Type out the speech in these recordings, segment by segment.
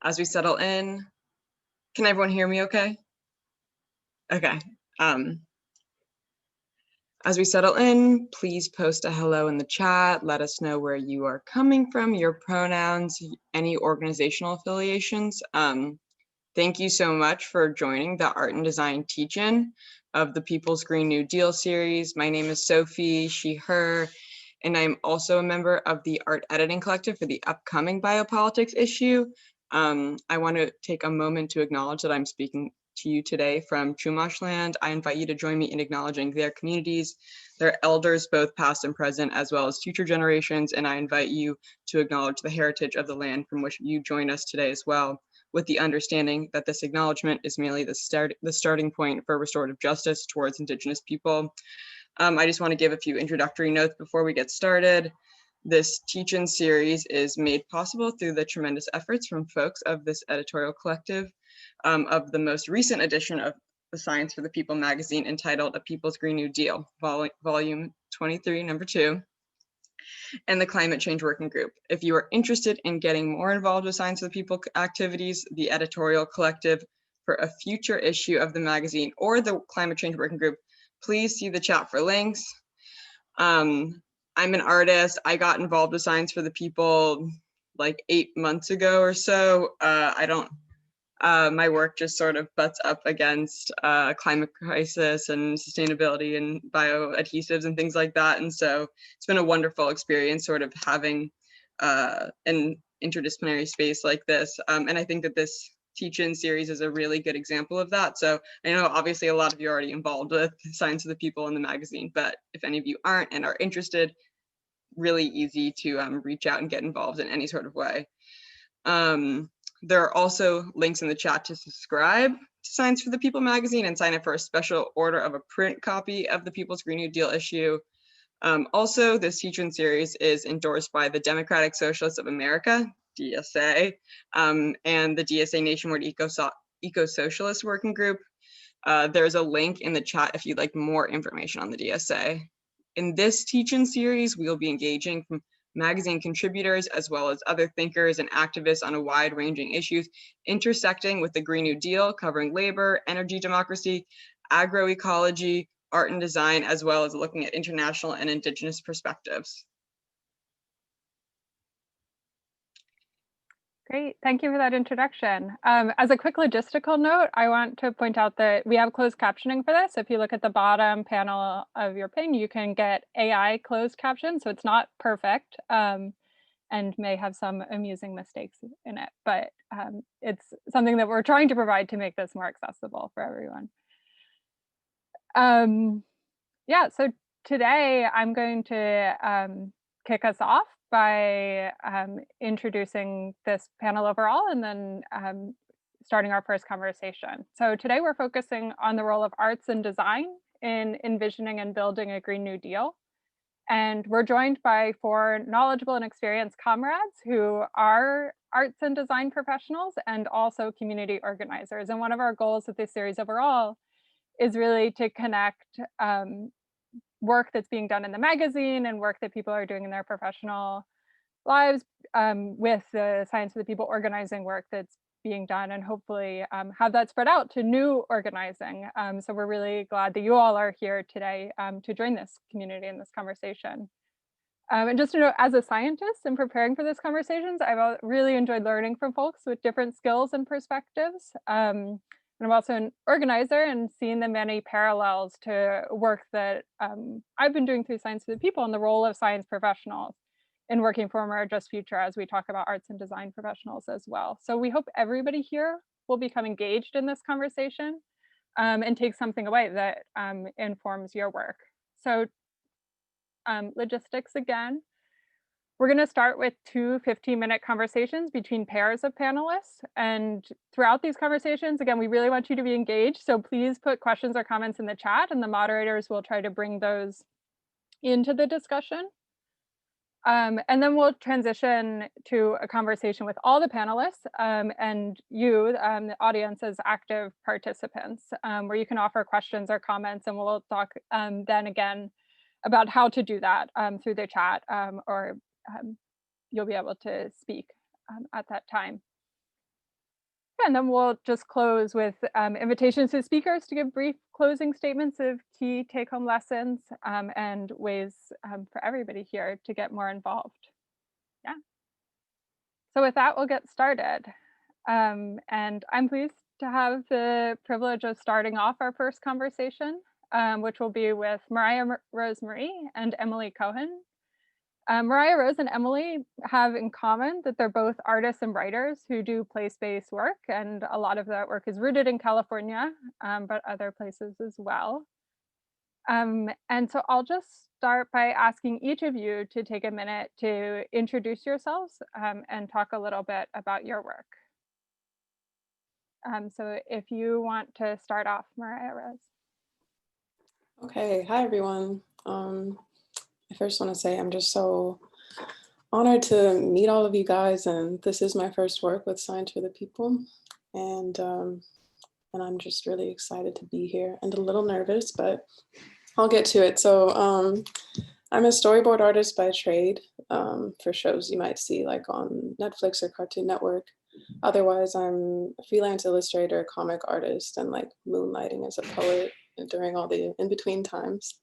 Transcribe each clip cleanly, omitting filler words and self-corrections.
As we settle in, can everyone hear me okay? Okay. As we settle in, please post a hello in the chat. Let us know where you are coming from, your pronouns, any organizational affiliations. Thank you so much for joining the Art and Design teach-in of the People's Green New Deal series. My name is Sophie, she, her, and I'm also a member of the Art Editing Collective for the upcoming biopolitics issue. I want to take a moment to acknowledge that I'm speaking to you today from Chumash land. I invite you to join me in acknowledging their communities, their elders, both past and present, as well as future generations, and I invite you to acknowledge the heritage of the land from which you join us today as well, with the understanding that this acknowledgement is merely the starting point for restorative justice towards Indigenous people. I just want to give a few introductory notes before we get started. This teach-in series is made possible through the tremendous efforts from folks of this editorial collective of the most recent edition of the Science for the People magazine entitled A People's Green New Deal, volume 23, number 2, and the Climate Change Working Group. If you are interested in getting more involved with Science for the People activities, the editorial collective for a future issue of the magazine, or the Climate Change Working Group, please see the chat for links. I'm an artist. I got involved with Science for the People like 8 months ago or so. My work just sort of butts up against climate crisis and sustainability and bioadhesives and things like that. And so it's been a wonderful experience sort of having an interdisciplinary space like this. And I think that this teach-in series is a really good example of that. So I know obviously a lot of you are already involved with Science of the People in the magazine, but if any of you aren't and are interested, really easy to reach out and get involved in any sort of way. There are also links in the chat to subscribe to Science for the People magazine and sign up for a special order of a print copy of the People's Green New Deal issue. Also, this teach-in series is endorsed by the Democratic Socialists of America, DSA, and the DSA Nationwide Eco-Socialist Working Group. There's a link in the chat if you'd like more information on the DSA. In this teach-in series, we'll be engaging from magazine contributors as well as other thinkers and activists on a wide-ranging issues intersecting with the Green New Deal, covering labor, energy democracy, agroecology, art and design, as well as looking at international and Indigenous perspectives. Great, thank you for that introduction. As a quick logistical note, I want to point out that we have closed captioning for this. If you look at the bottom panel of your pin, you can get AI closed caption, so it's not perfect and may have some amusing mistakes in it, but it's something that we're trying to provide to make this more accessible for everyone. Yeah, so today I'm going to kick us off by introducing this panel overall and then starting our first conversation. So today we're focusing on the role of arts and design in envisioning and building a Green New Deal. And we're joined by 4 knowledgeable and experienced comrades who are arts and design professionals and also community organizers. And one of our goals with this series overall is really to connect work that's being done in the magazine and work that people are doing in their professional lives with the Science for the People organizing work that's being done, and hopefully have that spread out to new organizing. So we're really glad that you all are here today to join this community in this conversation. And just to know, as a scientist and preparing for these conversations, I've really enjoyed learning from folks with different skills and perspectives. And I'm also an organizer and seeing the many parallels to work that I've been doing through Science for the People and the role of science professionals in working for a more just future as we talk about arts and design professionals as well. So we hope everybody here will become engaged in this conversation and take something away that informs your work. So logistics again. We're going to start with 2 15-minute conversations between pairs of panelists. And throughout these conversations, again, we really want you to be engaged. So please put questions or comments in the chat and the moderators will try to bring those into the discussion. And then we'll transition to a conversation with all the panelists and you, the audience, as active participants, where you can offer questions or comments, and we'll talk then again about how to do that through the chat or you'll be able to speak at that time. and then we'll just close with invitations to speakers to give brief closing statements of key take-home lessons and ways for everybody here to get more involved. Yeah. So with that, we'll get started. And I'm pleased to have the privilege of starting off our first conversation, which will be with Mariah Rose Marie and Emily Cohen. Mariah Rose and Emily have in common that they're both artists and writers who do place-based work, and a lot of that work is rooted in California, but other places as well. And so I'll just start by asking each of you to take a minute to introduce yourselves and talk a little bit about your work. So if you want to start off, Mariah Rose. Okay, hi everyone. I first want to say I'm just so honored to meet all of you guys, and this is my first work with Signs for the People, and I'm just really excited to be here and a little nervous, but I'll get to it. So I'm a storyboard artist by trade for shows you might see like on Netflix or Cartoon Network. Otherwise, I'm a freelance illustrator, comic artist, and like moonlighting as a poet during all the in-between times.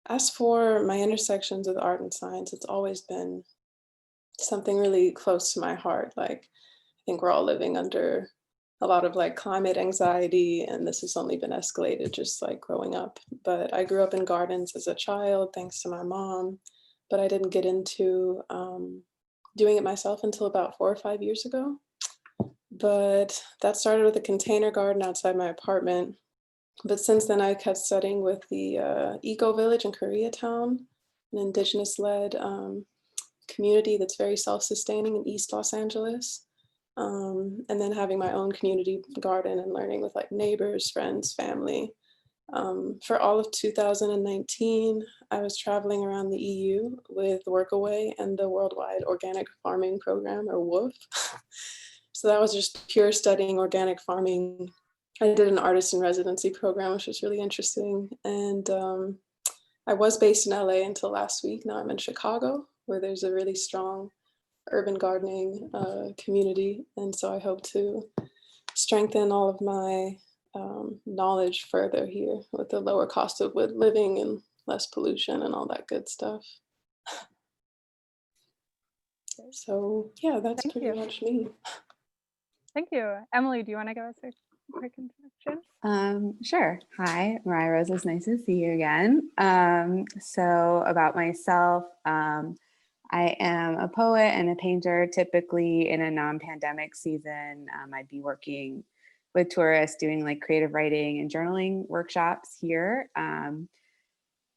As for my intersections with art and science, it's always been something really close to my heart. Like, I think we're all living under a lot of like climate anxiety, and this has only been escalated just like growing up. But I grew up in gardens as a child, thanks to my mom, but I didn't get into doing it myself until about 4 or 5 years ago. But that started with a container garden outside my apartment. But since then, I kept studying with the Eco Village in Koreatown, an indigenous-led community that's very self-sustaining in East Los Angeles. And then having my own community garden and learning with like neighbors, friends, family. For all of 2019, I was traveling around the EU with Workaway and the Worldwide Organic Farming Program, or WOOF. So that was just pure studying organic farming. I did an artist in residency program, which was really interesting. And I was based in LA until last week. Now I'm in Chicago, where there's a really strong urban gardening community. And so I hope to strengthen all of my knowledge further here with the lower cost of living and less pollution and all that good stuff. So yeah, that's pretty much me. Thank you. Emily, do you want to give us a quick introduction? Sure. Hi, Mariah Rose. It's nice to see you again. So about myself, I am a poet and a painter. Typically in a non-pandemic season, I'd be working with tourists doing like creative writing and journaling workshops here.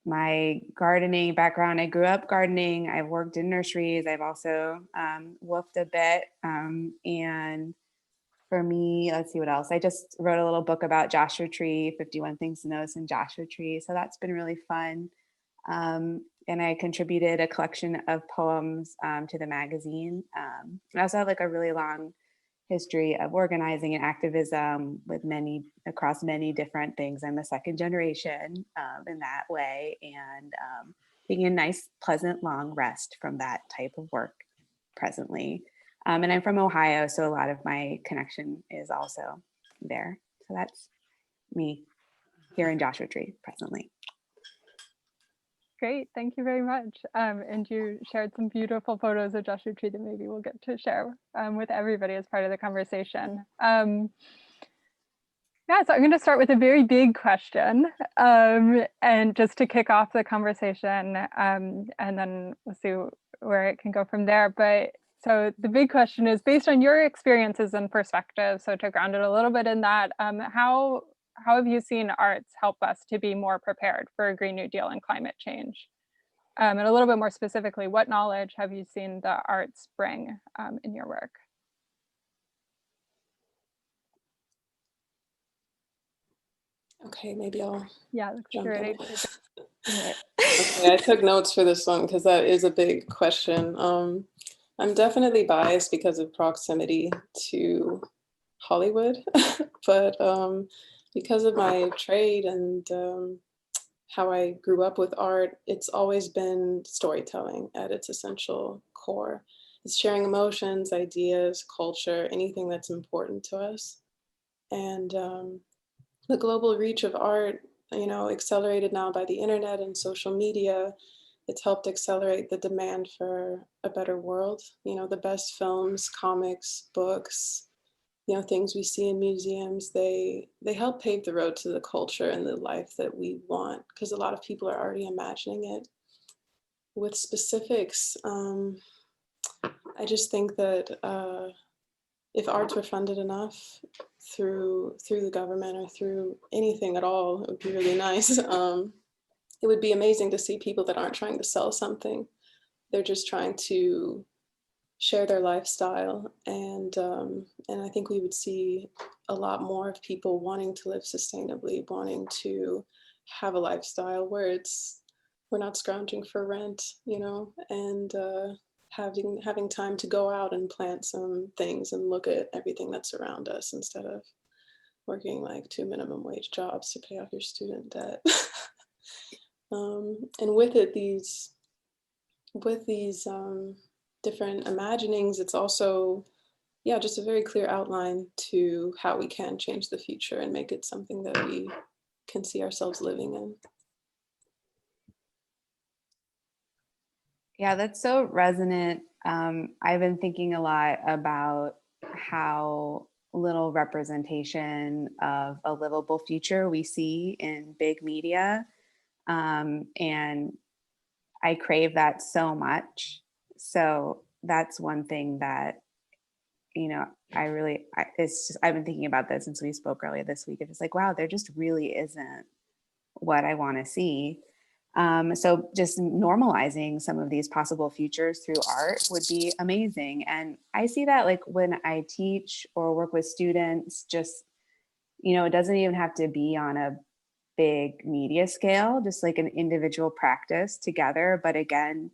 My gardening background, I grew up gardening. I've worked in nurseries. I've also woofed a bit. And for me, let's see what else. I just wrote a little book about Joshua Tree, 51 Things to Notice in Joshua Tree. So that's been really fun. And I contributed a collection of poems to the magazine. I also have like a really long history of organizing and activism with across many different things. I'm a second generation in that way, and taking a nice, pleasant, long rest from that type of work presently. And I'm from Ohio, so a lot of my connection is also there. So that's me here in Joshua Tree presently. Great, thank you very much. And you shared some beautiful photos of Joshua Tree that maybe we'll get to share with everybody as part of the conversation. Yeah, so I'm going to start with a very big question, and just to kick off the conversation, and then we'll see where it can go from there. But so the big question is, based on your experiences and perspectives, so to ground it a little bit in that, how have you seen arts help us to be more prepared for a Green New Deal and climate change? And a little bit more specifically, what knowledge have you seen the arts bring in your work? Okay, maybe I'll jump in. Okay, I took notes for this one because that is a big question. I'm definitely biased because of proximity to Hollywood, but because of my trade and how I grew up with art, it's always been storytelling at its essential core. it's sharing emotions, ideas, culture, anything that's important to us. And the global reach of art, accelerated now by the internet and social media, it's helped accelerate the demand for a better world. The best films, comics, books, things we see in museums, they help pave the road to the culture and the life that we want, because a lot of people are already imagining it. With specifics, I just think that if arts were funded enough through the government or through anything at all, it would be really nice. It would be amazing to see people that aren't trying to sell something. They're just trying to share their lifestyle. And I think we would see a lot more of people wanting to live sustainably, wanting to have a lifestyle where we're not scrounging for rent, and having time to go out and plant some things and look at everything that's around us instead of working like 2 minimum wage jobs to pay off your student debt. And with these different imaginings, it's also, just a very clear outline to how we can change the future and make it something that we can see ourselves living in. Yeah, that's so resonant. I've been thinking a lot about how little representation of a livable future we see in big media. And I crave that so much. So that's one thing that, I've been thinking about this since we spoke earlier this week. It's like, wow, there just really isn't what I want to see. So just normalizing some of these possible futures through art would be amazing. And I see that like when I teach or work with students, just, it doesn't even have to be on a big media scale, just like an individual practice together. But again,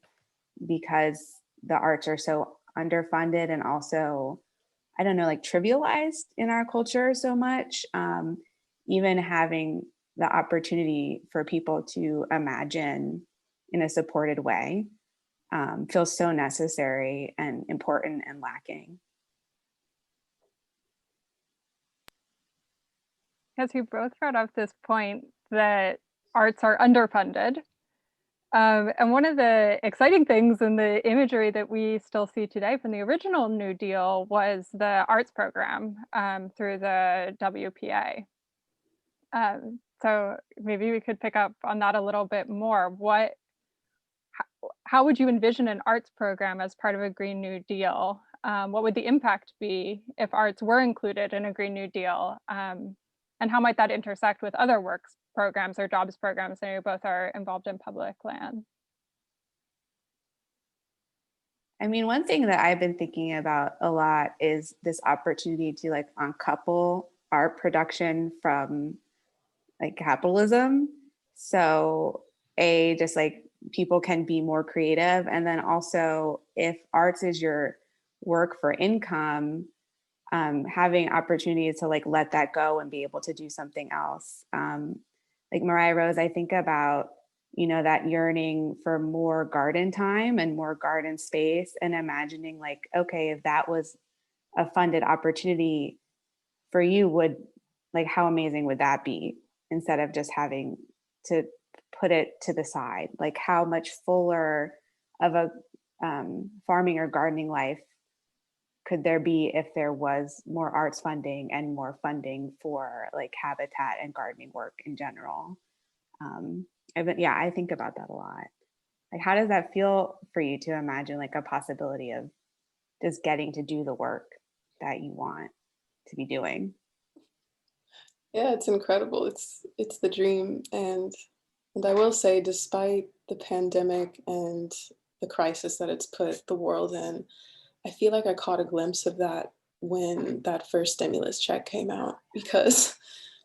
because the arts are so underfunded and also, I don't know, like trivialized in our culture so much, even having the opportunity for people to imagine in a supported way feels so necessary and important and lacking. Because you both brought up this point that arts are underfunded. And one of the exciting things in the imagery that we still see today from the original New Deal was the arts program through the WPA. So maybe we could pick up on that a little bit more. How would you envision an arts program as part of a Green New Deal? What would the impact be if arts were included in a Green New Deal? And how might that intersect with other works programs or jobs programs? I know you both are involved in public land. I mean, one thing that I've been thinking about a lot is this opportunity to like uncouple art production from like capitalism. So just like people can be more creative. And then also if arts is your work for income, having opportunities to like let that go and be able to do something else. Like Mariah Rose, I think about, that yearning for more garden time and more garden space and imagining like, okay, if that was a funded opportunity for you, how amazing would that be? Instead of just having to put it to the side, like how much fuller of a farming or gardening life could there be if there was more arts funding and more funding for like habitat and gardening work in general? I think about that a lot. Like, how does that feel for you to imagine like a possibility of just getting to do the work that you want to be doing? Yeah, it's incredible. It's the dream. And I will say, despite the pandemic and the crisis that it's put the world in, I feel like I caught a glimpse of that when that first stimulus check came out, because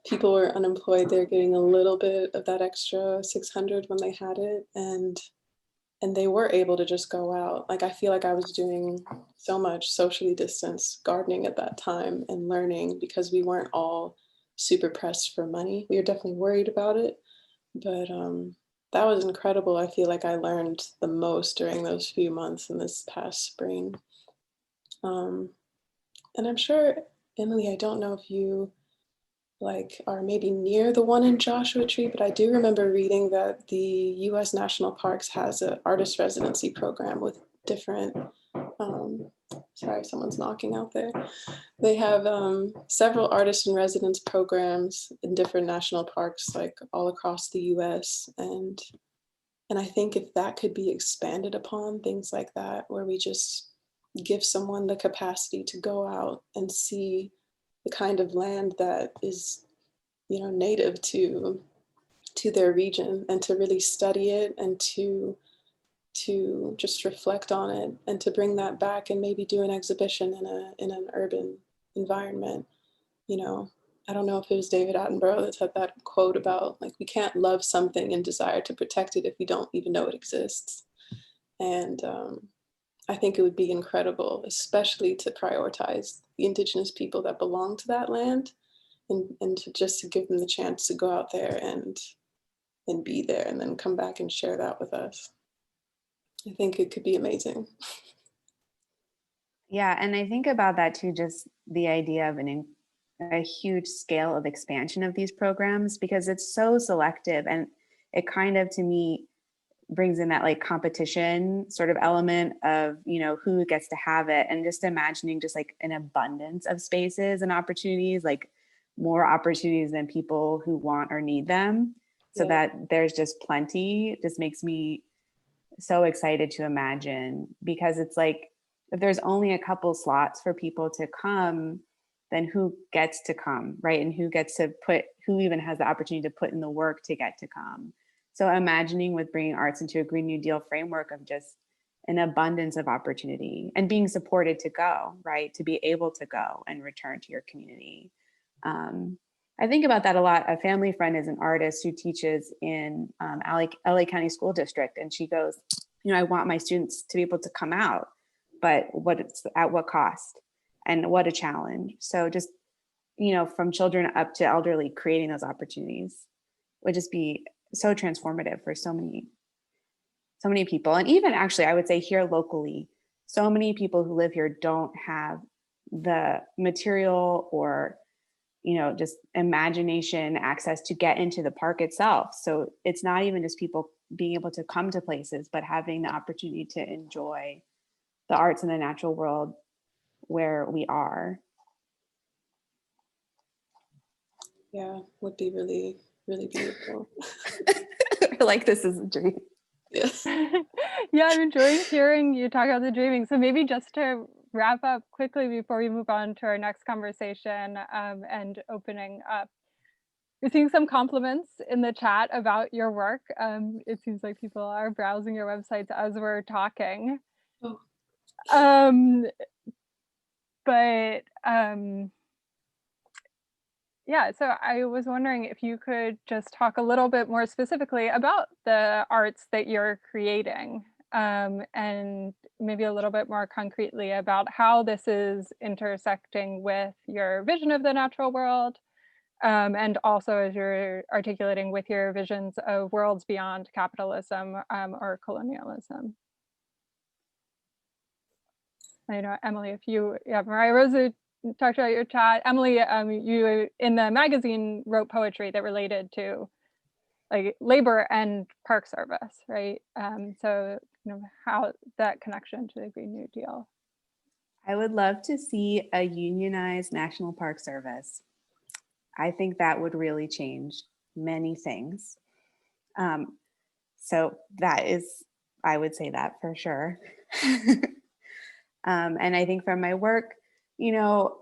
people were unemployed. They're getting a little bit of that extra 600 when they had it, and they were able to just go out. Like, I feel like I was doing so much socially distanced gardening at that time and learning, because we weren't all super pressed for money. We were definitely worried about it, but that was incredible. I feel like I learned the most during those few months in this past spring. And I'm sure, Emily, I don't know if you like are maybe near the one in Joshua Tree, but I do remember reading that the U.S. National Parks has an artist residency program with different, sorry, someone's knocking out there. They have several artist in residence programs in different national parks, like all across the U.S. And I think if that could be expanded upon, things like that, where we just give someone the capacity to go out and see the kind of land that is, you know, native to their region, and to really study it, and to just reflect on it, and to bring that back and maybe do an exhibition in an urban environment. You know, I don't know if it was David Attenborough that said that quote about like, we can't love something and desire to protect it if we don't even know it exists. And I think it would be incredible, especially to prioritize the indigenous people that belong to that land, and to just to give them the chance to go out there and be there, and then come back and share that with us. I think it could be amazing. Yeah, and I think about that too, just the idea of a huge scale of expansion of these programs, because it's so selective, and it kind of, to me, brings in that like competition sort of element of, you know, who gets to have it, and just imagining just like an abundance of spaces and opportunities, like more opportunities than people who want or need them, so Yeah. that there's just plenty, just makes me so excited to imagine. Because it's like, if there's only a couple slots for people to come, then who gets to come, right? And who even has the opportunity to put in the work to get to come. So imagining with bringing arts into a Green New Deal framework of just an abundance of opportunity, and being supported to go, right? To be able to go and return to your community. I think about that a lot. A family friend is an artist who teaches in LA County School District. And she goes, you know, I want my students to be able to come out, but at what cost, and what a challenge. So just, you know, from children up to elderly, creating those opportunities would just be so transformative for so many people. And even actually, I would say here locally, so many people who live here don't have the material or, you know, just imagination access to get into the park itself. So it's not even just people being able to come to places, but having the opportunity to enjoy the arts and the natural world where we are. Yeah, would be really, really beautiful. Like, this is a dream. Yes. Yeah, I'm enjoying hearing you talk about the dreaming. So maybe just to wrap up quickly before we move on to our next conversation, and opening up. We're seeing some compliments in the chat about your work. It seems like people are browsing your websites as we're talking. Oh. Yeah, so I was wondering if you could just talk a little bit more specifically about the arts that you're creating, and maybe a little bit more concretely about how this is intersecting with your vision of the natural world, and also as you're articulating with your visions of worlds beyond capitalism, or colonialism. I know, Emily, if you, yeah, Mariah Rosa talked about your chat. Emily, you in the magazine wrote poetry that related to like labor and park service, right? So kind of how that connection to the Green New Deal. I would love to see a unionized National Park Service. I think that would really change many things. So that is, I would say that for sure. And I think from my work, you know,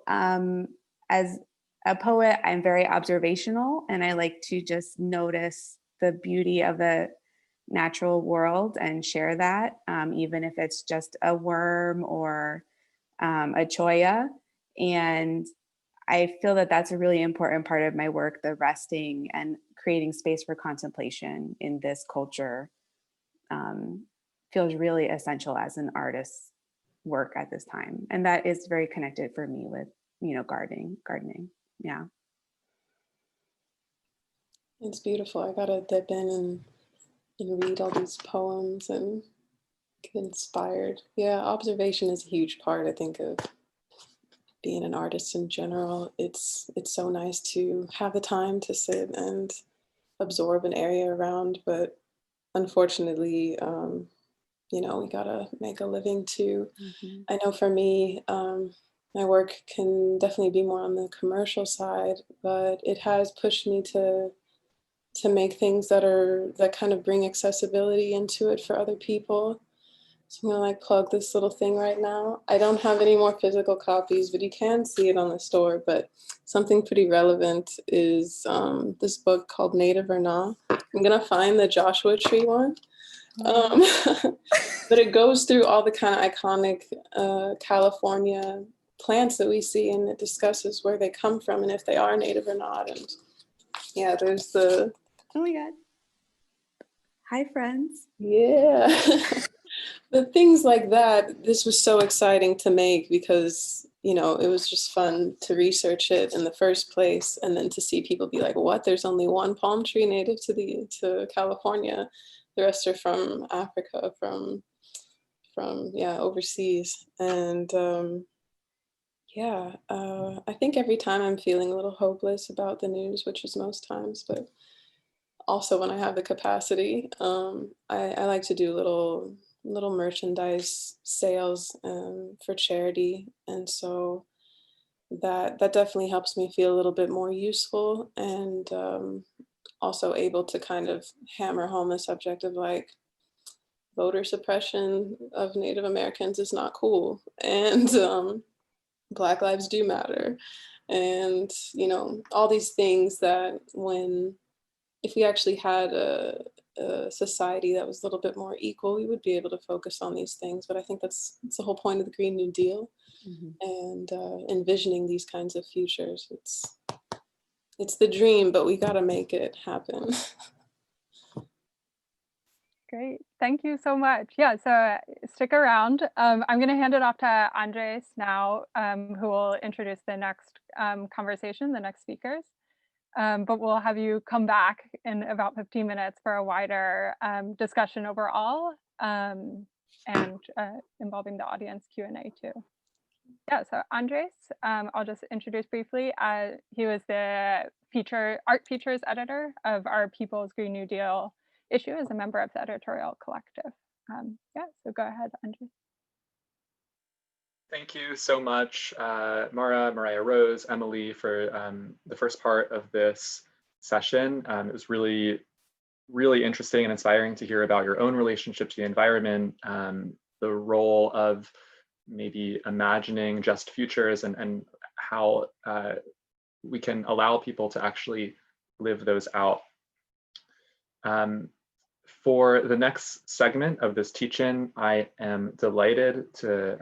as a poet, I'm very observational, and I like to just notice the beauty of the natural world and share that, even if it's just a worm or a cholla. And I feel that that's a really important part of my work, the resting and creating space for contemplation in this culture feels really essential as an artist's work at this time. And that is very connected for me with, you know, gardening. Yeah. It's beautiful. I gotta dip in and read all these poems and get inspired. Yeah, observation is a huge part, I think, of being an artist in general, it's so nice to have the time to sit and absorb an area around, but unfortunately, you know, we gotta make a living too. Mhm. I know for me, my work can definitely be more on the commercial side, but it has pushed me to make things that kind of bring accessibility into it for other people. So I'm gonna like plug this little thing right now. I don't have any more physical copies, but you can see it on the store. But something pretty relevant is this book called Native or Not. I'm gonna find the Joshua Tree one. Um, but it goes through all the kind of iconic California plants that we see, and it discusses where they come from and if they are native or not. And yeah, there's the, Oh my God. Hi, friends. yeah. The things like that, this was so exciting to make because, you know, it was just fun to research it in the first place, and then to see people be like, what, there's only one palm tree native to California. The rest are from Africa, from yeah, overseas. And yeah, I think every time I'm feeling a little hopeless about the news, which is most times, but also when I have the capacity, I like to do little merchandise sales for charity, and so that definitely helps me feel a little bit more useful, and also able to kind of hammer home the subject of like voter suppression of Native Americans is not cool, and Black lives do matter, and you know, all these things that when if we actually had a society that was a little bit more equal, we would be able to focus on these things. But I think that's the whole point of the Green New Deal, Mhm. and envisioning these kinds of futures. It's the dream, but we got to make it happen. Great. Thank you so much. Yeah, so stick around. I'm going to hand it off to Andres now, who will introduce the next conversation, the next speakers. But we'll have you come back in about 15 minutes for a wider discussion overall, and involving the audience Q&A too. Yeah, so Andres, I'll just introduce briefly. He was the art features editor of our People's Green New Deal issue as a member of the editorial collective. Yeah, so go ahead, Andres. Thank you so much, Mariah Rose, Emily, for the first part of this session. It was really, really interesting and inspiring to hear about your own relationship to the environment, the role of maybe imagining just futures, and how we can allow people to actually live those out. For the next segment of this teach-in, I am delighted to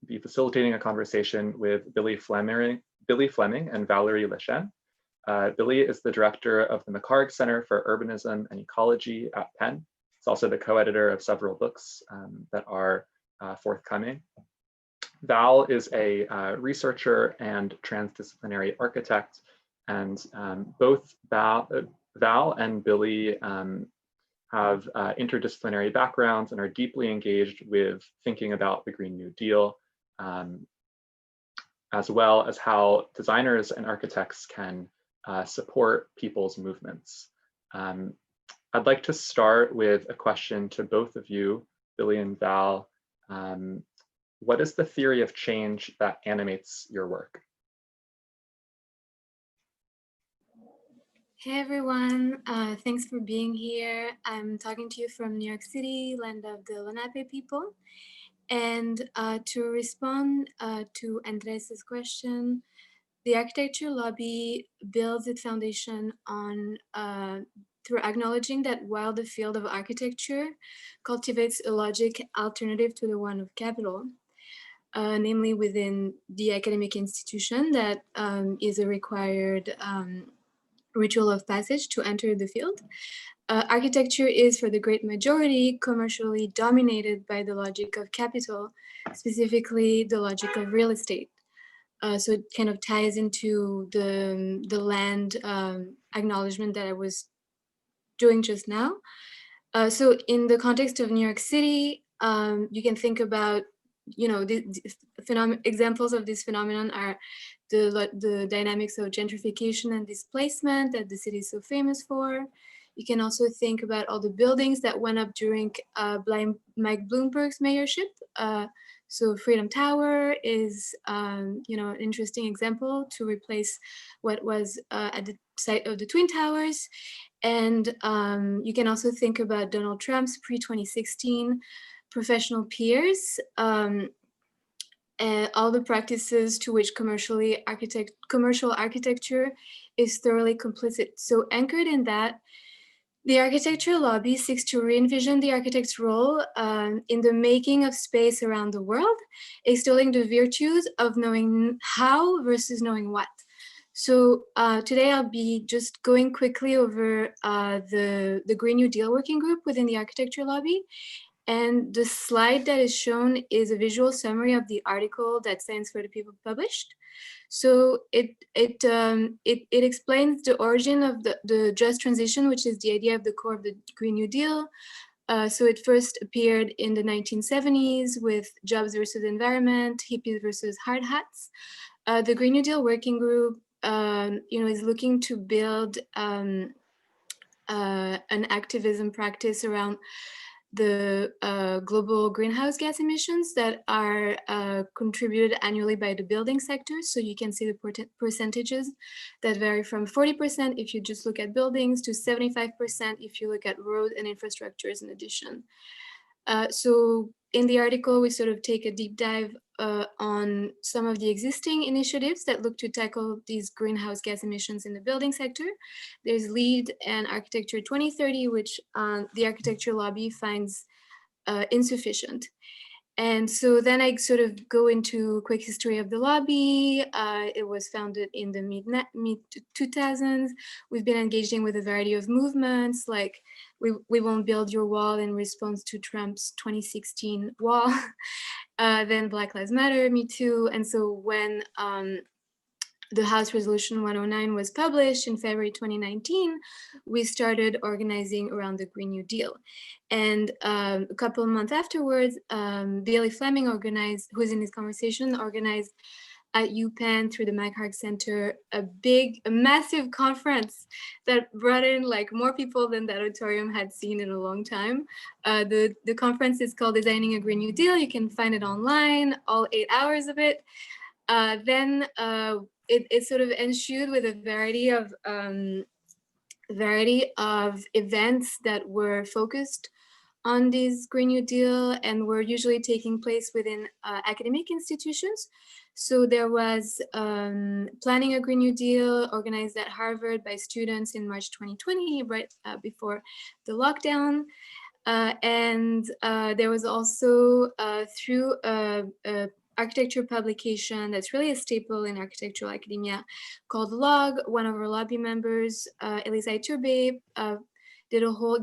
be facilitating a conversation with Billy Fleming and Valerie Lechen. Billy is the director of the Macarthur Center for Urbanism and Ecology at Penn. He's also the co-editor of several books that are forthcoming. Val is a researcher and transdisciplinary architect, and both Val and Billy have interdisciplinary backgrounds and are deeply engaged with thinking about the Green New Deal, as well as how designers and architects can support people's movements. I'd like to start with a question to both of you, Billy and Val. What is the theory of change that animates your work? Hey everyone, thanks for being here. I'm talking to you from New York City, land of the Lenape people. And to respond to Andres' question, the architecture lobby builds its foundation on through acknowledging that while the field of architecture cultivates a logic alternative to the one of capital, namely within the academic institution that is a required ritual of passage to enter the field. Architecture is, for the great majority, commercially dominated by the logic of capital, specifically the logic of real estate. So it kind of ties into the land acknowledgement that I was doing just now. So in the context of New York City, you can think about you know, examples of this phenomenon are the dynamics of gentrification and displacement that the city is so famous for. You can also think about all the buildings that went up during Mike Bloomberg's mayorship. So Freedom Tower is, you know, an interesting example to replace what was at the site of the Twin Towers. And you can also think about Donald Trump's pre-2016 professional peers, and all the practices to which commercial architecture is thoroughly complicit. So anchored in that, the architecture lobby seeks to re-envision the architect's role in the making of space around the world, extolling the virtues of knowing how versus knowing what. So today I'll be just going quickly over the Green New Deal working group within the architecture lobby. And the slide that is shown is a visual summary of the article that Science for the People published. So it explains the origin of the just transition, which is the idea of the core of the Green New Deal. So it first appeared in the 1970s with jobs versus environment, hippies versus hard hats. The Green New Deal working group, you know, is looking to build an activism practice around the global greenhouse gas emissions that are contributed annually by the building sector. So you can see the percentages that vary from 40% if you just look at buildings to 75% if you look at road and infrastructures in addition. So in the article, we sort of take a deep dive on some of the existing initiatives that look to tackle these greenhouse gas emissions in the building sector. There's LEED and Architecture 2030, which the architecture lobby finds insufficient. And so then I sort of go into a quick history of the lobby. It was founded in the mid 2000s. We've been engaging with a variety of movements, like we won't build your wall in response to Trump's 2016 wall. Then Black Lives Matter, Me Too. And so when the House Resolution 109 was published in February 2019, we started organizing around the Green New Deal. And a couple of months afterwards, Billy Fleming organized, who's in this conversation, organized at UPenn through the Macarthur Center, a massive conference that brought in like more people than the auditorium had seen in a long time. The conference is called Designing a Green New Deal. You can find it online, all 8 hours of it. Then it sort of ensued with a variety of events that were focused on this Green New Deal and were usually taking place within academic institutions. So there was Planning a Green New Deal organized at Harvard by students in March 2020, right before the lockdown. And there was also through a architecture publication that's really a staple in architectural academia called Log. One of our lobby members, Elisa Iturbe, did a whole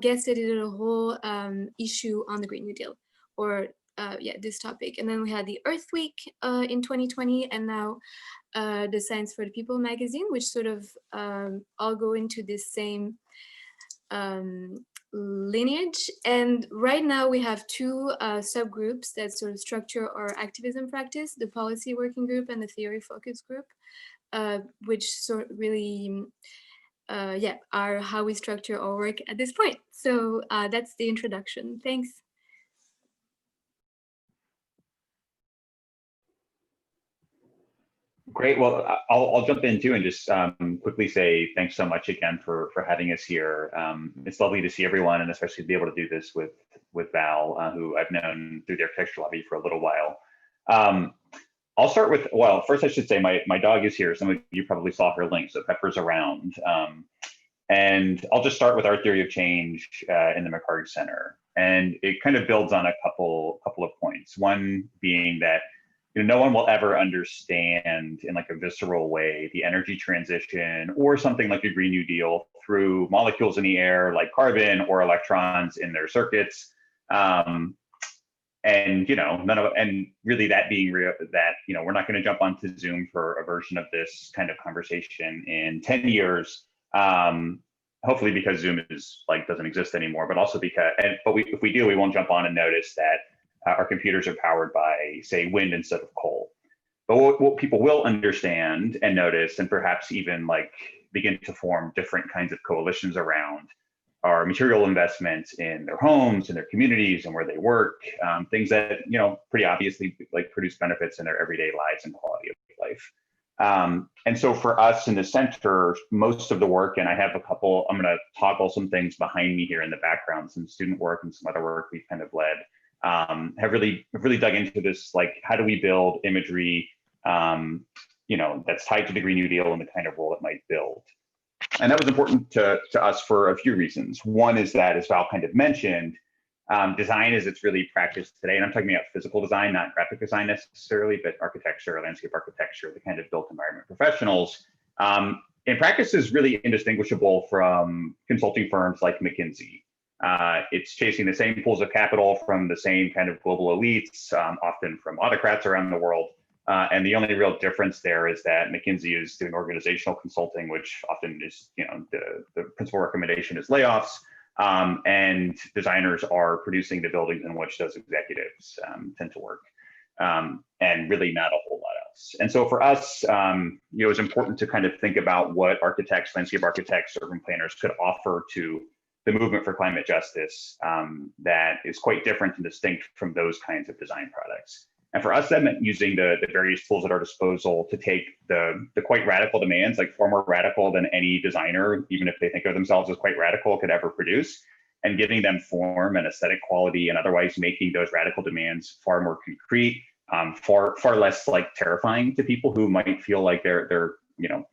issue on the Green New Deal, or this topic. And then we had the Earth Week in 2020, and now the Science for the People magazine, which sort of all go into this same lineage. And right now we have two subgroups that sort of structure our activism practice, the policy working group and the theory focus group, which sort of really are how we structure our work at this point. So that's the introduction. Thanks. Great. Well, I'll jump in too and just quickly say thanks so much again for having us here. It's lovely to see everyone, and especially to be able to do this with Val, who I've known through the architecture lobby for a little while. I'll start with, well, first I should say my dog is here. Some of you probably saw her link, so Pepper's around. And I'll just start with our theory of change in the Macarthur Center. And it kind of builds on a couple of points. One being that no one will ever understand in like a visceral way the energy transition or something like a Green New Deal through molecules in the air like carbon or electrons in their circuits. And and really that being real, that we're not going to jump onto Zoom for a version of this kind of conversation in 10 years. Hopefully because Zoom is doesn't exist anymore, but also because if we do, we won't jump on and notice that our computers are powered by, say, wind instead of coal. But what people will understand and notice, and perhaps even like begin to form different kinds of coalitions around, are material investments in their homes, in their communities, and where they work, things that, you know, pretty obviously like produce benefits in their everyday lives and quality of life. And so for us in the center, most of the work, and I have a couple, I'm going to toggle some things behind me here in the background, some student work and some other work we've kind of led, have really dug into this, like, how do we build imagery, you know, that's tied to the Green New Deal and the kind of role it might build. And that was important to us for a few reasons. One is that, as Val kind of mentioned, design as it's really practiced today, and I'm talking about physical design, not graphic design necessarily, but architecture, landscape architecture, the kind of built environment professionals, in practice is really indistinguishable from consulting firms like McKinsey. It's chasing the same pools of capital from the same kind of global elites, often from autocrats around the world. And the only real difference there is that McKinsey is doing organizational consulting, which often is, you know, the principal recommendation is layoffs, and designers are producing the buildings in which those executives tend to work, and really not a whole lot else. And so for us, you know, it's important to kind of think about what architects, landscape architects, urban planners could offer to the movement for climate justice that is quite different and distinct from those kinds of design products. And for us, that meant using the various tools at our disposal to take the quite radical demands, like far more radical than any designer, even if they think of themselves as quite radical, could ever produce, and giving them form and aesthetic quality, and otherwise making those radical demands far more concrete, far less like terrifying to people who might feel like they're you know,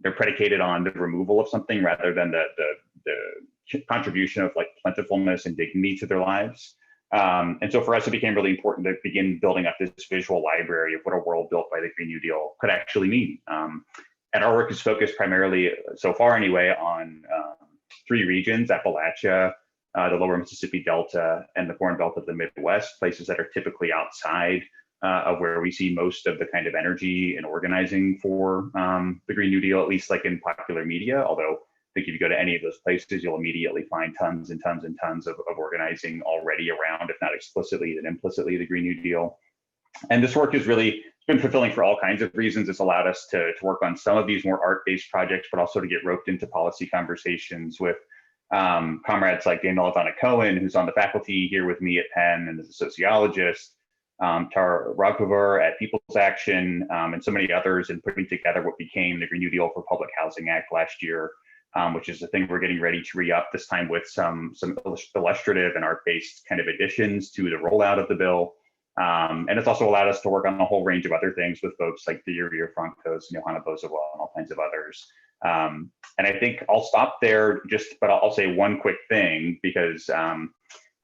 they're predicated on the removal of something rather than the contribution of like plentifulness and dignity to their lives. And so for us, it became really important to begin building up this visual library of what a world built by the Green New Deal could actually mean. And our work is focused primarily, so far anyway, on 3 regions: Appalachia, the lower Mississippi Delta, and the Corn Belt of the Midwest, places that are typically outside of where we see most of the kind of energy and organizing for the Green New Deal, at least like in popular media, although I think if you go to any of those places, you'll immediately find tons and tons and tons of organizing already around, if not explicitly, then implicitly, the Green New Deal. And this work has really been fulfilling for all kinds of reasons. It's allowed us to work on some of these more art-based projects, but also to get roped into policy conversations with comrades like Daniel Ivana Cohen, who's on the faculty here with me at Penn and is a sociologist, Tara Raghavar at People's Action, and so many others, in putting together what became the Green New Deal for Public Housing Act last year. Which is the thing we're getting ready to re-up this time with some illustrative and art-based kind of additions to the rollout of the bill. And it's also allowed us to work on a whole range of other things with folks like Theoria Francos and Johanna Bozawell and all kinds of others. And I think I'll stop there, but I'll say one quick thing, because you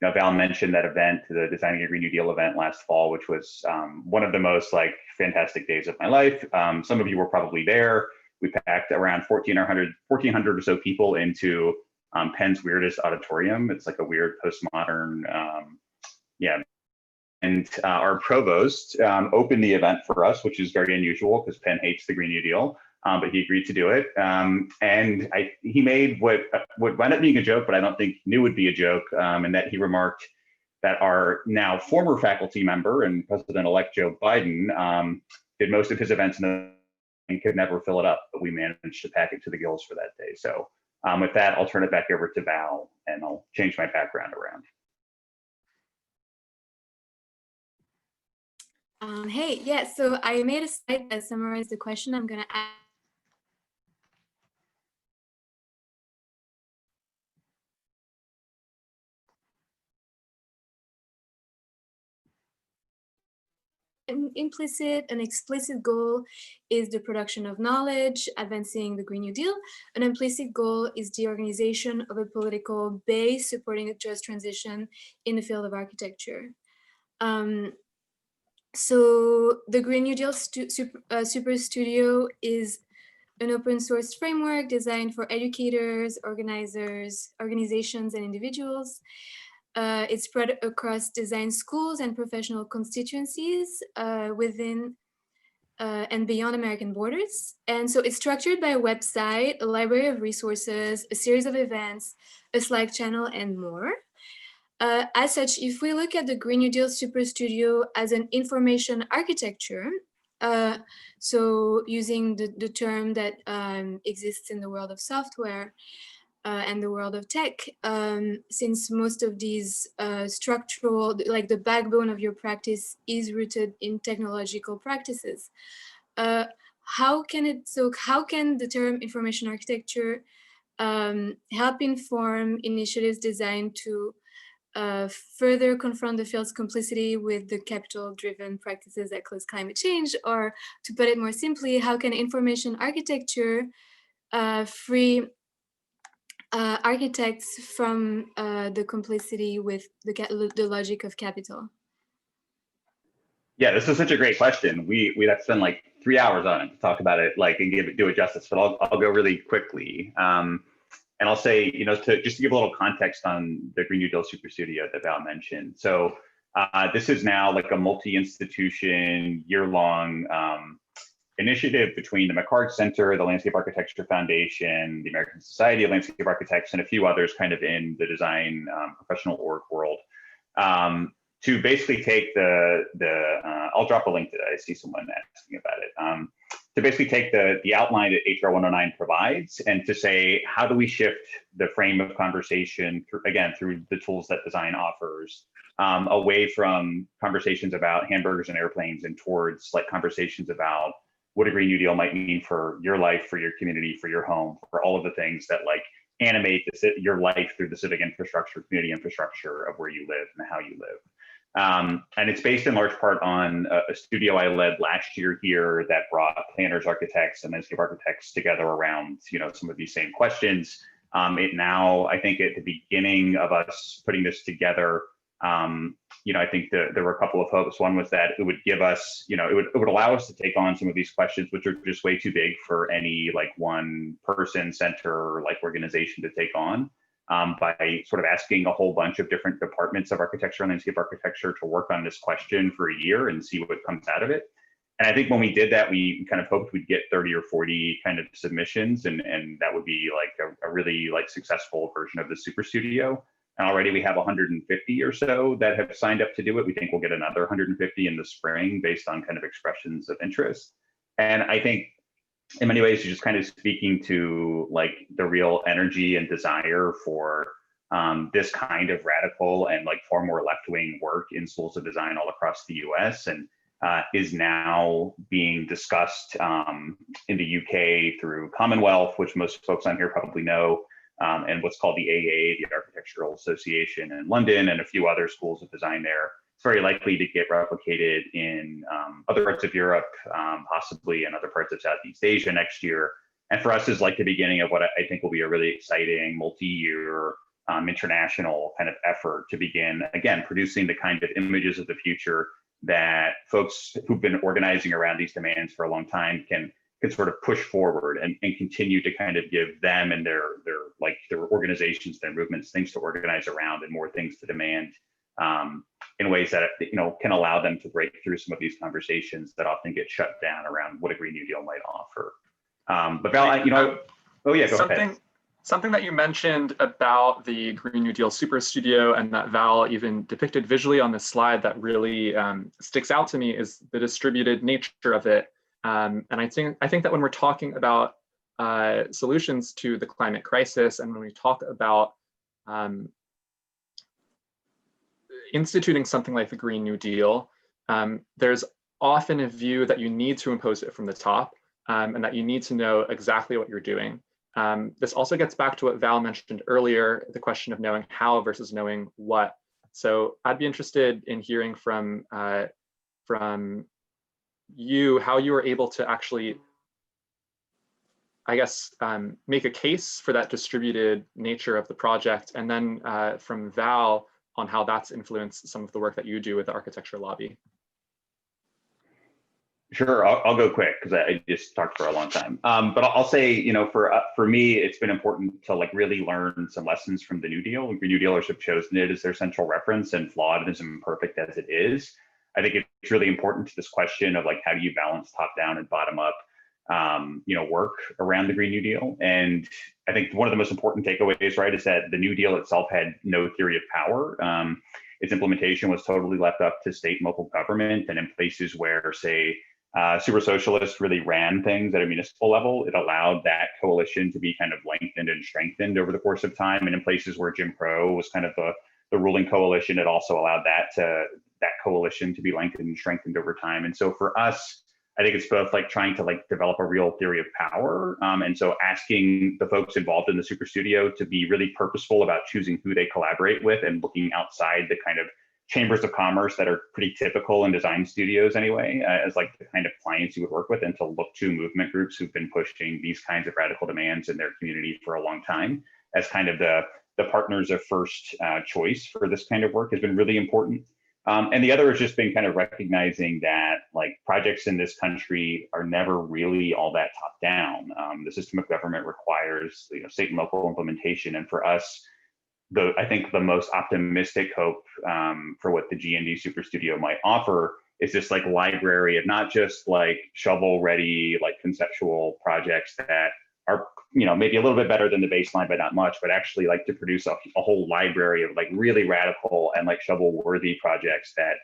know, Val mentioned that event, the Designing a Green New Deal event last fall, which was one of the most like fantastic days of my life. Some of you were probably there. We packed around 1,400 or so people into Penn's weirdest auditorium. It's like a weird postmodern, yeah. And our provost opened the event for us, which is very unusual because Penn hates the Green New Deal, but he agreed to do it. And he made what wound up being a joke, but I don't think knew would be a joke, and that he remarked that our now former faculty member and President-elect Joe Biden did most of his events in the and could never fill it up, but we managed to pack it to the gills for that day. So with that, I'll turn it back over to Val, and I'll change my background around. Hey, yeah, so I made a slide that summarized the question I'm going to ask. An implicit and explicit goal is the production of knowledge, advancing the Green New Deal. An implicit goal is the organization of a political base supporting a just transition in the field of architecture. So the Green New Deal Super Studio is an open source framework designed for educators, organizations, and individuals. It's spread across design schools and professional constituencies within and beyond American borders. And so it's structured by a website, a library of resources, a series of events, a Slack channel, and more. As such, if we look at the Green New Deal Super Studio as an information architecture, so using the term that exists in the world of software and the world of tech, since most of these structural, like the backbone of your practice is rooted in technological practices, how can the term information architecture help inform initiatives designed to further confront the field's complicity with the capital-driven practices that cause climate change? Or to put it more simply, how can information architecture free architects from the complicity with the logic of capital? Yeah, this is such a great question. We'd have to spend like 3 hours on it to talk about it, like, and do it justice. But I'll go really quickly. And I'll say, just to give a little context on the Green New Deal Super Studio that Val mentioned. So this is now like a multi-institution, year-long initiative between the Macarthur Center, the Landscape Architecture Foundation, the American Society of Landscape Architects, and a few others kind of in the design professional org world, to basically take I'll drop a link to that. I see someone asking about it. To basically take the outline that HR 109 provides and to say, how do we shift the frame of conversation through the tools that design offers, away from conversations about hamburgers and airplanes and towards like conversations about what a Green New Deal might mean for your life, for your community, for your home, for all of the things that like animate your life through the civic infrastructure, community infrastructure of where you live and how you live. And it's based in large part on a studio I led last year here that brought planners, architects, and landscape architects together around, some of these same questions. It now, I think at the beginning of us putting this together, I think there were a couple of hopes. One was that it would give us, it would allow us to take on some of these questions, which are just way too big for any like one person center like organization to take on. By sort of asking a whole bunch of different departments of architecture and landscape architecture to work on this question for a year and see what comes out of it. And I think when we did that, we kind of hoped we'd get 30 or 40 kind of submissions, and that would be like a really like successful version of the Super Studio. And already we have 150 or so that have signed up to do it. We think we'll get another 150 in the spring based on kind of expressions of interest. And I think in many ways, you're just kind of speaking to like the real energy and desire for this kind of radical and like far more left-wing work in schools of design all across the US, and is now being discussed in the UK through Commonwealth, which most folks on here probably know, and what's called the AA, the Architectural Association in London, and a few other schools of design there. It's very likely to get replicated in other parts of Europe, possibly in other parts of Southeast Asia next year. And for us is like the beginning of what I think will be a really exciting multi-year international kind of effort to begin, again, producing the kind of images of the future that folks who've been organizing around these demands for a long time can sort of push forward and continue to kind of give them and their organizations, their movements, things to organize around and more things to demand, in ways that can allow them to break through some of these conversations that often get shut down around what a Green New Deal might offer. But Val, go ahead. Something that you mentioned about the Green New Deal Super Studio, and that Val even depicted visually on this slide, that really sticks out to me, is the distributed nature of it. And I think that when we're talking about solutions to the climate crisis, and when we talk about instituting something like the Green New Deal, there's often a view that you need to impose it from the top, and that you need to know exactly what you're doing. This also gets back to what Val mentioned earlier, the question of knowing how versus knowing what. So I'd be interested in hearing from you how you were able to actually, I guess, make a case for that distributed nature of the project, and then from Val on how that's influenced some of the work that you do with the architecture lobby. Sure, I'll go quick because I just talked for a long time. But I'll say, for me, it's been important to like really learn some lessons from the New Deal. Green New Dealers have chosen it as their central reference, and flawed and as imperfect as it is, I think it's really important to this question of like, how do you balance top down and bottom up work around the Green New Deal. And I think one of the most important takeaways, right, is that the New Deal itself had no theory of power. Its implementation was totally left up to state and local government, and in places where, say, super socialists really ran things at a municipal level, it allowed that coalition to be kind of lengthened and strengthened over the course of time. And in places where Jim Crow was kind of the ruling coalition, it also allowed that coalition to be lengthened and strengthened over time. And so for us, I think it's both like trying to like develop a real theory of power. And so asking the folks involved in the Super Studio to be really purposeful about choosing who they collaborate with and looking outside the kind of chambers of commerce that are pretty typical in design studios anyway, as like the kind of clients you would work with, and to look to movement groups who've been pushing these kinds of radical demands in their community for a long time as kind of the partners of first choice for this kind of work has been really important. And the other has just been kind of recognizing that like projects in this country are never really all that top down. The system of government requires state and local implementation. And for us, I think the most optimistic hope for what the GND Super Studio might offer is this like library of not just like shovel ready, like conceptual projects that are maybe a little bit better than the baseline, but not much, but actually like to produce a whole library of like really radical and like shovel worthy projects that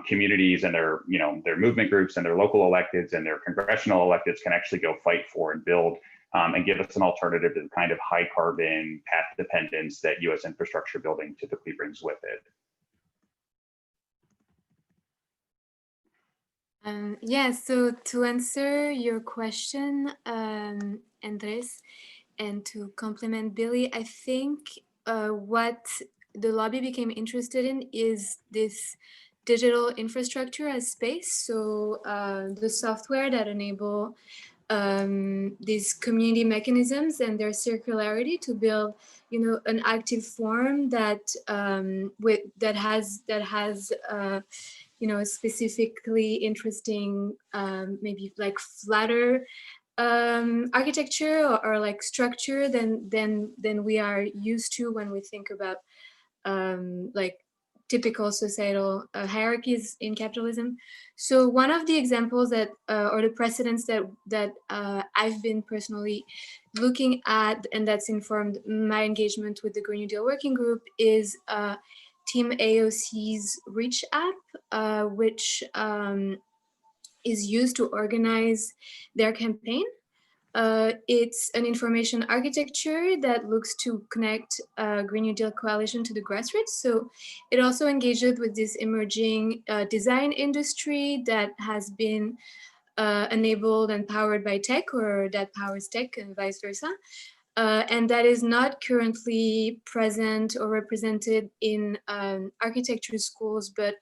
communities and their movement groups and their local electeds and their congressional electeds can actually go fight for and build and give us an alternative to the kind of high carbon path dependence that US infrastructure building typically brings with it. Yeah, so to answer your question, Andres, and to complement Billy, I think what the lobby became interested in is this digital infrastructure as space. So the software that enable these community mechanisms and their circularity to build, an active form that has a specifically interesting, maybe like flatter architecture or like structure than we are used to when we think about like typical societal hierarchies in capitalism. So one of the examples that or the precedents that I've been personally looking at, and that's informed my engagement with the Green New Deal Working Group, is Team AOC's Reach app, which is used to organize their campaign. It's an information architecture that looks to connect Green New Deal coalition to the grassroots. So it also engages with this emerging design industry that has been enabled and powered by tech, or that powers tech and vice versa. And that is not currently present or represented in architecture schools, but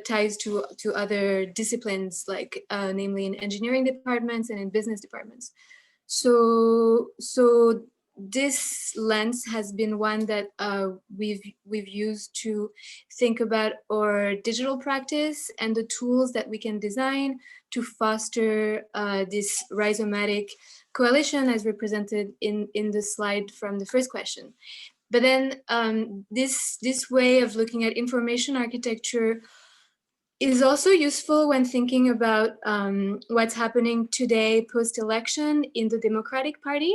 ties to other disciplines, like namely in engineering departments and in business departments. So this lens has been one that we've used to think about our digital practice and the tools that we can design to foster this rhizomatic coalition as represented in the slide from the first question. But then this way of looking at information architecture is also useful when thinking about what's happening today post-election in the Democratic Party,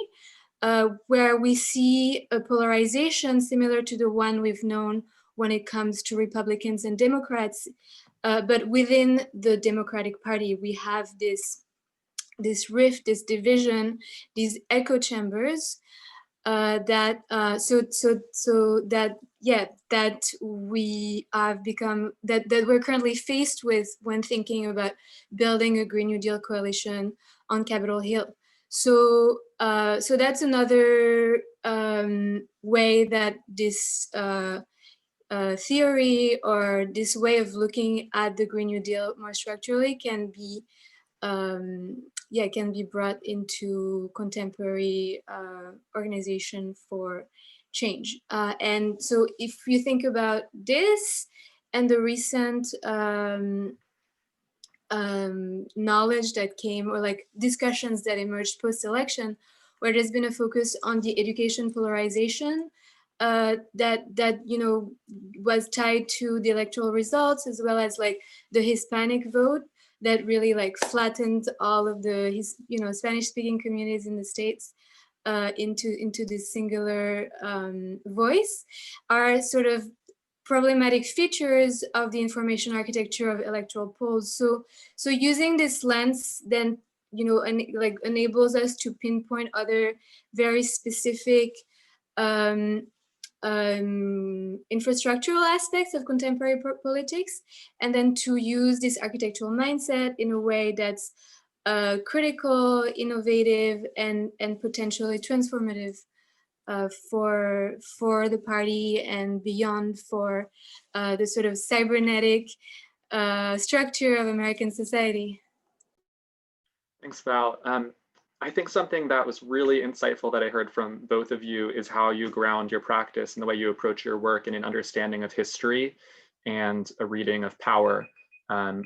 where we see a polarization similar to the one we've known when it comes to Republicans and Democrats. But within the Democratic Party, we have this rift, this division, these echo chambers, that we have become, that we're currently faced with when thinking about building a Green New Deal coalition on Capitol Hill. So that's another way that this theory or this way of looking at the Green New Deal more structurally can be brought into contemporary organization for change. And so if you think about this and the recent knowledge that came, or like discussions that emerged post-election, where there's been a focus on the education polarization that was tied to the electoral results, as well as like the Hispanic vote. that really like flattened all of the Spanish-speaking communities in the States into this singular voice, are sort of problematic features of the information architecture of electoral polls. So using this lens then enables us to pinpoint other very specific infrastructural aspects of contemporary politics, and then to use this architectural mindset in a way that's critical, innovative, and potentially transformative for the party and beyond, for the sort of cybernetic structure of American society. Thanks, Val. I think something that was really insightful that I heard from both of you is how you ground your practice and the way you approach your work in an understanding of history and a reading of power,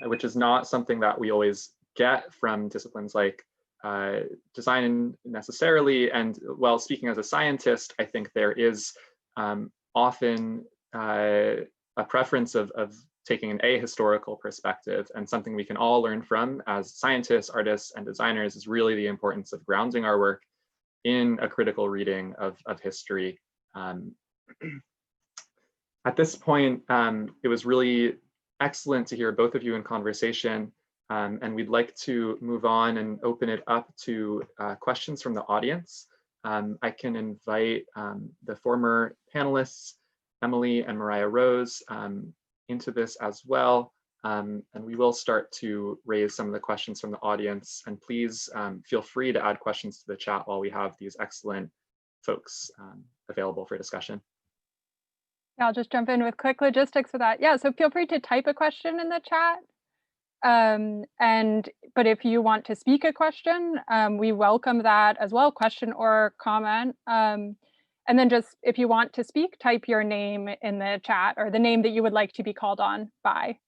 which is not something that we always get from disciplines like design necessarily. And well, speaking as a scientist, I think there is often a preference of taking an ahistorical perspective, and something we can all learn from as scientists, artists, and designers is really the importance of grounding our work in a critical reading of history. At this point, it was really excellent to hear both of you in conversation, and we'd like to move on and open it up to questions from the audience. I can invite the former panelists, Emily and Mariah Rose, into this as well. And we will start to raise some of the questions from the audience. And please feel free to add questions to the chat while we have these excellent folks available for discussion. Yeah, I'll just jump in with quick logistics for that. Yeah, so feel free to type a question in the chat. But if you want to speak a question, we welcome that as well, question or comment. And then just, if you want to speak, type your name in the chat, or the name that you would like to be called on by.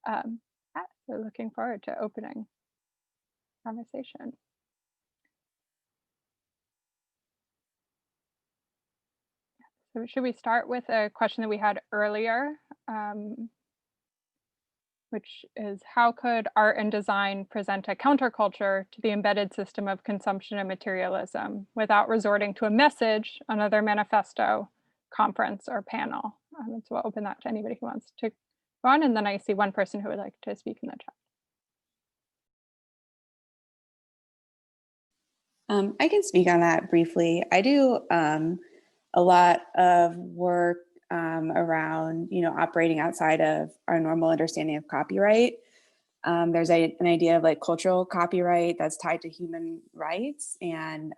So looking forward to opening conversation. So should we start with a question that we had earlier, which is, how could art and design present a counterculture to the embedded system of consumption and materialism without resorting to a message, another manifesto, conference, or panel? So we'll open that to anybody who wants to go on, and then I see one person who would like to speak in the chat. I can speak on that briefly. I do a lot of work around, operating outside of our normal understanding of copyright. There's an idea of like cultural copyright that's tied to human rights. And,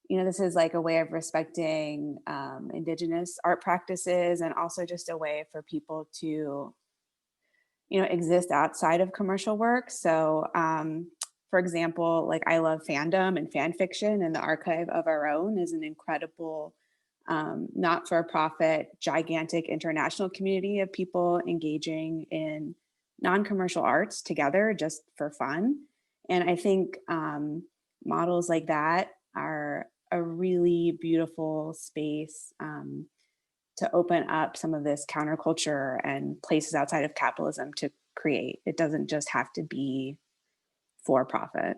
this is like a way of respecting indigenous art practices, and also just a way for people to, exist outside of commercial work. So, for example, like I love fandom and fan fiction, and the Archive of Our Own is an incredible not-for-profit, gigantic international community of people engaging in non-commercial arts together just for fun. And I think models like that are a really beautiful space to open up some of this counterculture and places outside of capitalism to create. It doesn't just have to be for profit.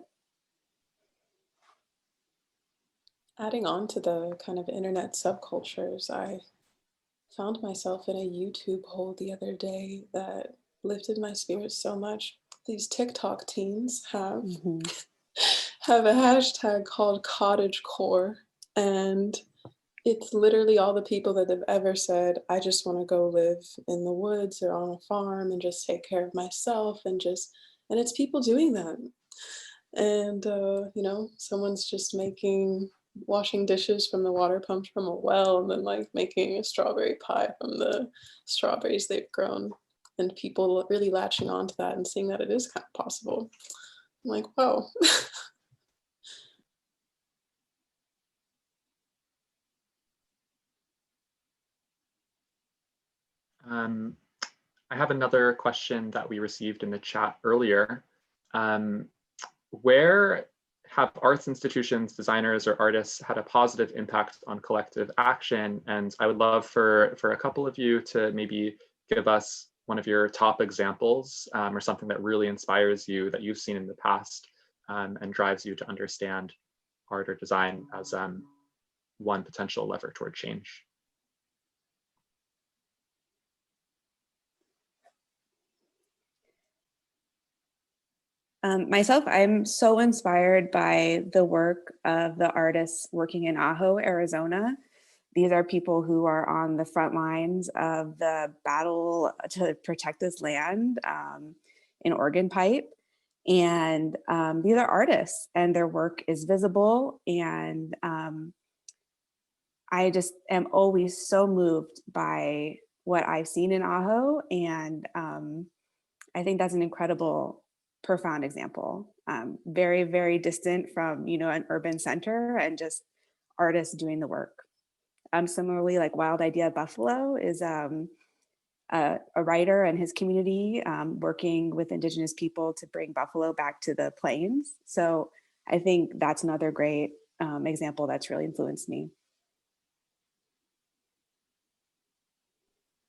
Adding on to the kind of internet subcultures, I found myself in a YouTube hole the other day that lifted my spirits so much. These TikTok teens have have a hashtag called cottagecore, and it's literally all the people that have ever said, I just want to go live in the woods or on a farm and just take care of myself, and it's people doing that. And someone's just washing dishes from the water pumped from a well, and then like making a strawberry pie from the strawberries they've grown, and people really latching on to that and seeing that it is kind of possible. I'm like, whoa. I have another question that we received in the chat earlier. Where have arts institutions, designers, or artists had a positive impact on collective action? And I would love for a couple of you to maybe give us one of your top examples or something that really inspires you that you've seen in the past and drives you to understand art or design as one potential lever toward change. Myself, I'm so inspired by the work of the artists working in Ajo, Arizona. These are people who are on the front lines of the battle to protect this land in Oregon Pipe. And these are artists and their work is visible. And I just am always so moved by what I've seen in Ajo. And I think that's an incredible, profound example. Very, very distant from, an urban center and just artists doing the work. Similarly, like Wild Idea Buffalo is a writer and his community working with Indigenous people to bring buffalo back to the plains. So I think that's another great example that's really influenced me.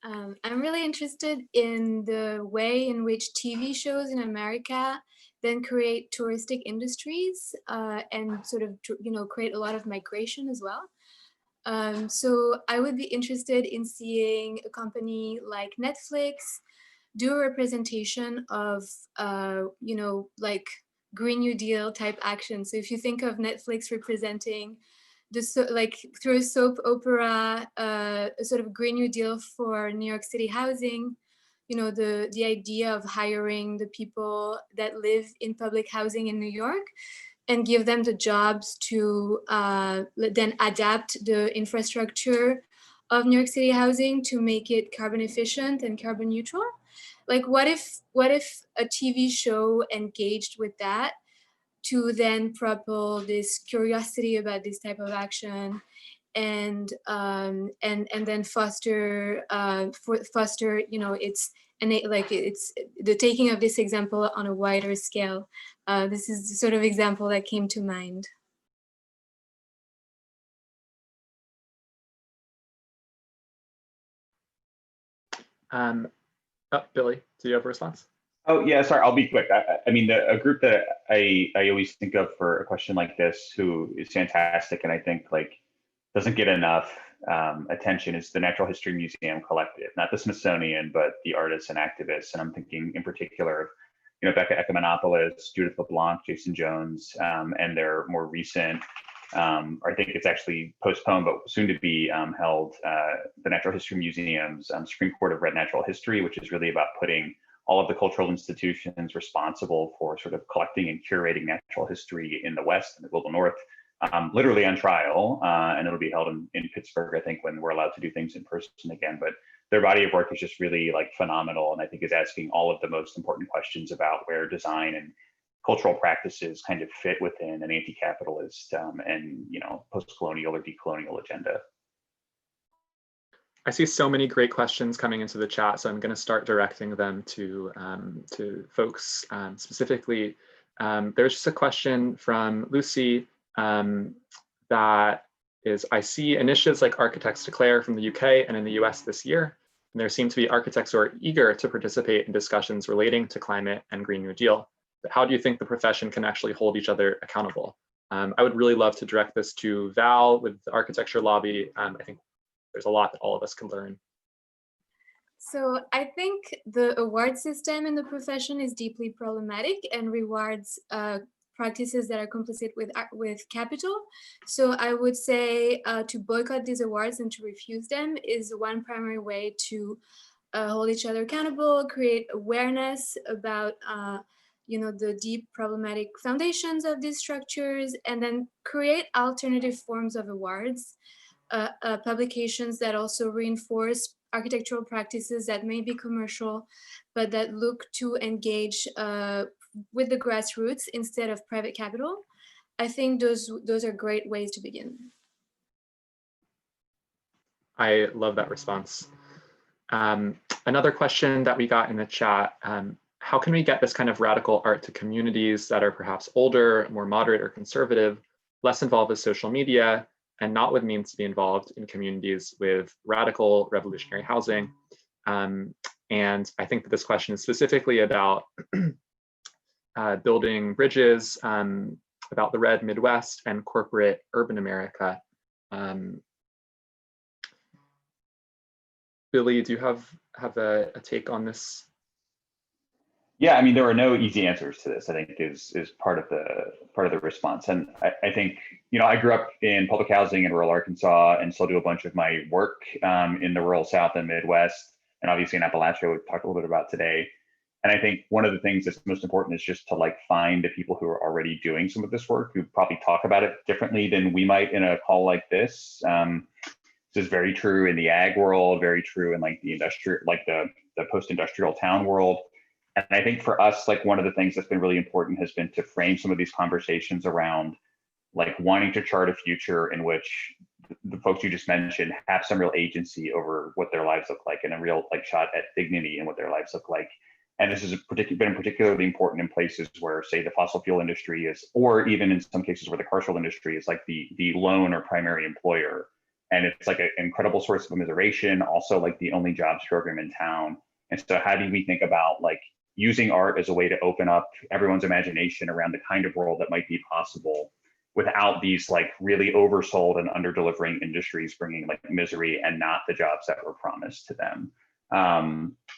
I'm really interested in the way in which TV shows in America then create touristic industries and sort of, create a lot of migration as well. So I would be interested in seeing a company like Netflix do a representation of, like Green New Deal type action. So if you think of Netflix representing through a soap opera, a sort of Green New Deal for New York City housing, the idea of hiring the people that live in public housing in New York and give them the jobs to then adapt the infrastructure of New York City housing to make it carbon efficient and carbon neutral. Like, what if a TV show engaged with that to then propel this curiosity about this type of action and then foster it's the taking of this example on a wider scale. This is the sort of example that came to mind. Billy, do you have a response? Oh yeah, sorry, I'll be quick. I mean, a group that I always think of for a question like this, who is fantastic, and I think doesn't get enough attention, is the Natural History Museum Collective. Not the Smithsonian, but the artists and activists. And I'm thinking in particular of, Becca Ekamanopoulos, Judith LeBlanc, Jason Jones, and their more recent, I think it's actually postponed, but soon to be held, the Natural History Museum's Supreme Court of Red Natural History, which is really about putting all of the cultural institutions responsible for sort of collecting and curating natural history in the West and the global North, literally on trial, and it'll be held in Pittsburgh, I think, when we're allowed to do things in person again. But their body of work is just really phenomenal, and I think is asking all of the most important questions about where design and cultural practices kind of fit within an anti-capitalist and post-colonial or decolonial agenda. I see so many great questions coming into the chat, so I'm going to start directing them to folks specifically. There's just a question from Lucy that is, I see initiatives like Architects Declare from the UK and in the US this year, and there seem to be architects who are eager to participate in discussions relating to climate and Green New Deal. But how do you think the profession can actually hold each other accountable? I would really love to direct this to Val with the Architecture Lobby. I think there's a lot that all of us can learn. So I think the award system in the profession is deeply problematic and rewards practices that are complicit with capital. So I would say to boycott these awards and to refuse them is one primary way to hold each other accountable, create awareness about the deep problematic foundations of these structures, and then create alternative forms of awards. Publications that also reinforce architectural practices that may be commercial, but that look to engage with the grassroots instead of private capital. I think those are great ways to begin. I love that response. Another question that we got in the chat, how can we get this kind of radical art to communities that are perhaps older, more moderate or conservative, less involved with social media, and not with means to be involved in communities with radical revolutionary housing? And I think that this question is specifically about building bridges, about the red Midwest and corporate urban America. Billy, do you have a take on this? Yeah, I mean, there are no easy answers to this, I think is part of the response. And I think, I grew up in public housing in rural Arkansas and still do a bunch of my work in the rural South and Midwest, and obviously in Appalachia, we've talked a little bit about today. And I think one of the things that's most important is just to find the people who are already doing some of this work, who probably talk about it differently than we might in a call like this. This is very true in the ag world, very true in the industrial, the post-industrial town world. And I think for us, one of the things that's been really important has been to frame some of these conversations around wanting to chart a future in which the folks you just mentioned have some real agency over what their lives look like, and a real shot at dignity in what their lives look like. And this has been particularly important in places where, say, the fossil fuel industry is, or even in some cases where the carceral industry is the lone or primary employer. And it's an incredible source of commiseration, also the only jobs program in town. And so how do we think about using art as a way to open up everyone's imagination around the kind of world that might be possible without these really oversold and under-delivering industries bringing misery and not the jobs that were promised to them.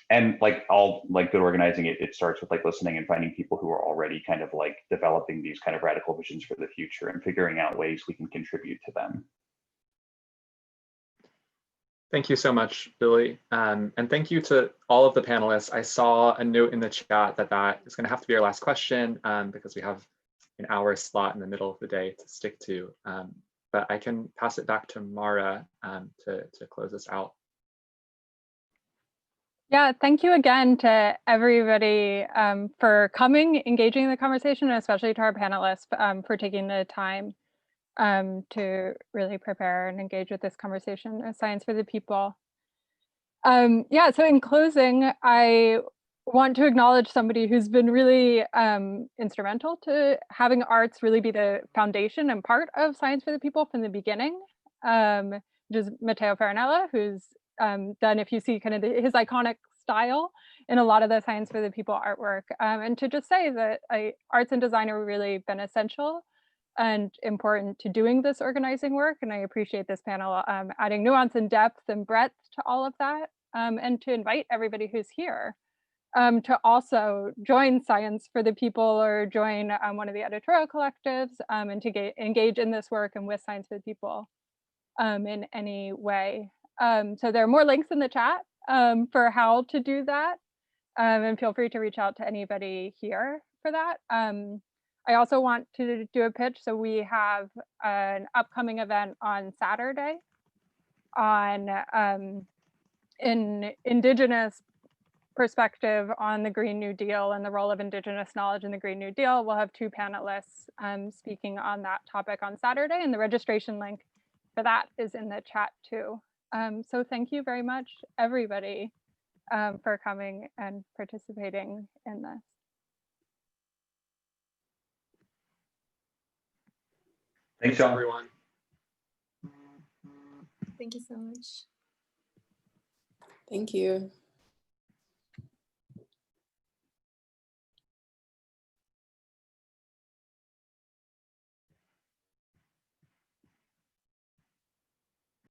And all good organizing, it starts with listening and finding people who are already kind of developing these kind of radical visions for the future and figuring out ways we can contribute to them. Thank you so much, Billy. And thank you to all of the panelists. I saw a note in the chat that is going to have to be our last question because we have an hour slot in the middle of the day to stick to. But I can pass it back to Mara to close us out. Yeah, thank you again to everybody for coming, engaging in the conversation, and especially to our panelists for taking the time to really prepare and engage with this conversation of Science for the People. Yeah, so in closing, I want to acknowledge somebody who's been really instrumental to having arts really be the foundation and part of Science for the People from the beginning, which is Matteo Farinella, who's done, if you see kind of his iconic style in a lot of the Science for the People artwork. And to just say that arts and design have really been essential and important to doing this organizing work. And I appreciate this panel adding nuance and depth and breadth to all of that, and to invite everybody who's here to also join Science for the People or join one of the editorial collectives and to engage in this work and with Science for the People in any way. So there are more links in the chat for how to do that, and feel free to reach out to anybody here for that. I also want to do a pitch. So we have an upcoming event on Saturday on in Indigenous perspective on the Green New Deal and the role of Indigenous knowledge in the Green New Deal. We'll have two panelists speaking on that topic on Saturday, and the registration link for that is in the chat too. So thank you very much, everybody, for coming and participating in this. Thanks, everyone. Thank you so much. Thank you.